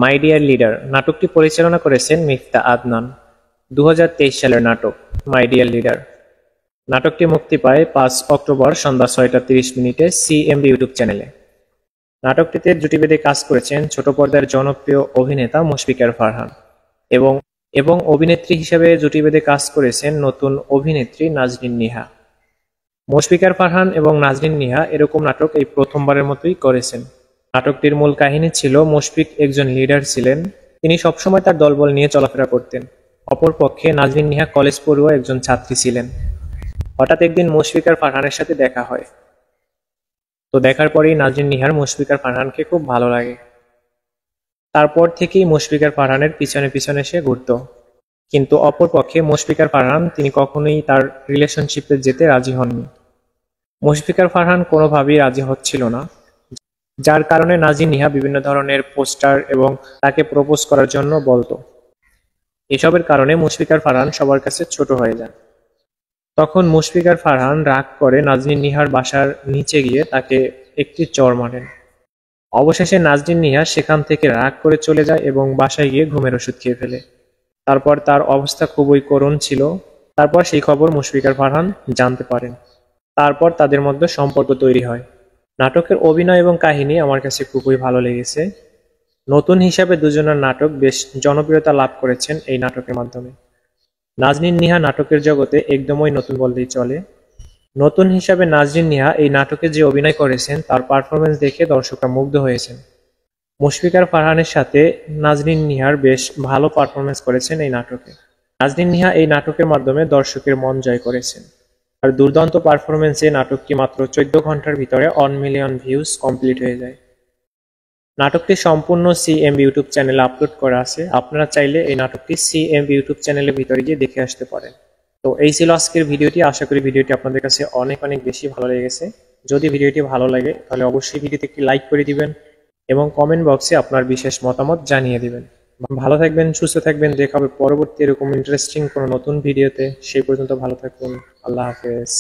My dear leader নাটকটি পরিচালনা করেছেন মিফতা আদনান। 2023 সালের নাটক মাই ডিয়ার লিডার। নাটকটি মুক্তি পায় 5 অক্টোবর সন্ধ্যা 6টা 30 মিনিটে সিএমবি ইউটিউব চ্যানেলে। নাটকটিতে জুটি বেঁধে কাজ করেছেন ছোট পর্দার জনপ্রিয় অভিনেতা মুশফিকার ফারহান এবং অভিনেত্রী হিসেবে জুটি বেঁধে কাজ করেছেন নতুন অভিনেত্রী নাজনীন নিহা। মুশফিকার ফারহান এবং নাজনীন নিহা এরকম নাটক এই প্রথমবারের মতোই করেছেন। নাটকটির মূল কাহিনী ছিল মুশফিক একজন লিডার ছিলেন, তিনি সবসময় তার দলবল নিয়ে চলাফেরা করতেন। অপরপক্ষে নাজনীন নিহা কলেজ পড়ুয়া একজন ছাত্রী ছিলেন। হঠাৎ একদিন মুশফিকার ফারহানের সাথে দেখা হয়। তো দেখার পরেই নাজনীন নিহার মুশফিকার ফারহানকে খুব ভালো লাগে। তারপর থেকেই মুশফিকার ফারহানের পিছনে পিছনে সে ঘুরত। কিন্তু অপরপক্ষে মুশফিকার ফারহান তিনি কখনোই তার রিলেশনশিপে যেতে রাজি হননি। মুশফিকার ফারহান কোনোভাবেই রাজি হচ্ছিল না, যার কারণে নাজনীন নিহা বিভিন্ন ধরনের পোস্টার এবং তাকে প্রপোজ করার জন্য বলতো। এসবের কারণে মুশফিকার ফারহান সবার কাছে ছোট হয়ে যান। তখন মুশফিকার ফারহান রাগ করে নাজনীন নিহার বাসার নিচে গিয়ে তাকে একটি চড় মারেন। অবশেষে নাজনীন নিহা সেখান থেকে রাগ করে চলে যায় এবং বাসায় গিয়ে ঘুমের ওষুধ খেয়ে ফেলে। তারপর তার অবস্থা খুবই করুণ ছিল। তারপর সেই খবর মুশফিকার ফারহান জানতে পারেন। তারপর তাদের মধ্যে সম্পর্ক তৈরি হয়। নাটকের অভিনয় এবং কাহিনী আমার কাছে খুবই ভালো লেগেছে। নতুন হিসাবে দুজনের নাটক বেশ জনপ্রিয়তা লাভ করেছেন এই নাটকের মাধ্যমে। নাজনীন নিহা নাটকের জগতে একদমই নতুন বললেই চলে। নতুন হিসাবে নাজনীন নিহা এই নাটকে যে অভিনয় করেছেন তার পারফরমেন্স দেখে দর্শকরা মুগ্ধ হয়েছেন। মুশফিকার ফারহানের সাথে নাজনীন নিহার বেশ ভালো পারফরমেন্স করেছেন এই নাটকে। নাজনীন নিহা এই নাটকের মাধ্যমে দর্শকের মন জয় করেছেন। আর দুর্দান্ত পারফরমেন্সে নাটকটি মাত্র 14 ঘন্টার ভিতরে 1 মিলিয়ন ভিউজ কমপ্লিট হয়ে যায়। নাটকটি সম্পূর্ণ সিএমবি ইউটিউব চ্যানেলে আপলোড করা আছে। আপনারা চাইলে এই নাটকটি সিএমবি ইউটিউব চ্যানেলের ভিতরে গিয়ে দেখে আসতে পারেন। তো এই ছিল আজকের ভিডিওটি। আশা করি ভিডিওটি আপনাদের কাছে অনেক বেশি ভালো লেগেছে। যদি ভিডিওটি ভালো লাগে তাহলে অবশ্যই ভিডিওতে একটি লাইক করে দিবেন এবং কমেন্ট বক্সে আপনার বিশেষ মতামত জানিয়ে দিবেন। ভালো থাকবেন, সুস্থ থাকবেন। দেখা হবে পরবর্তী এরকম ইন্টারেস্টিং কোনো নতুন ভিডিওতে। সেই পর্যন্ত ভালো থাকুন। আল্লাহ হাফেজ।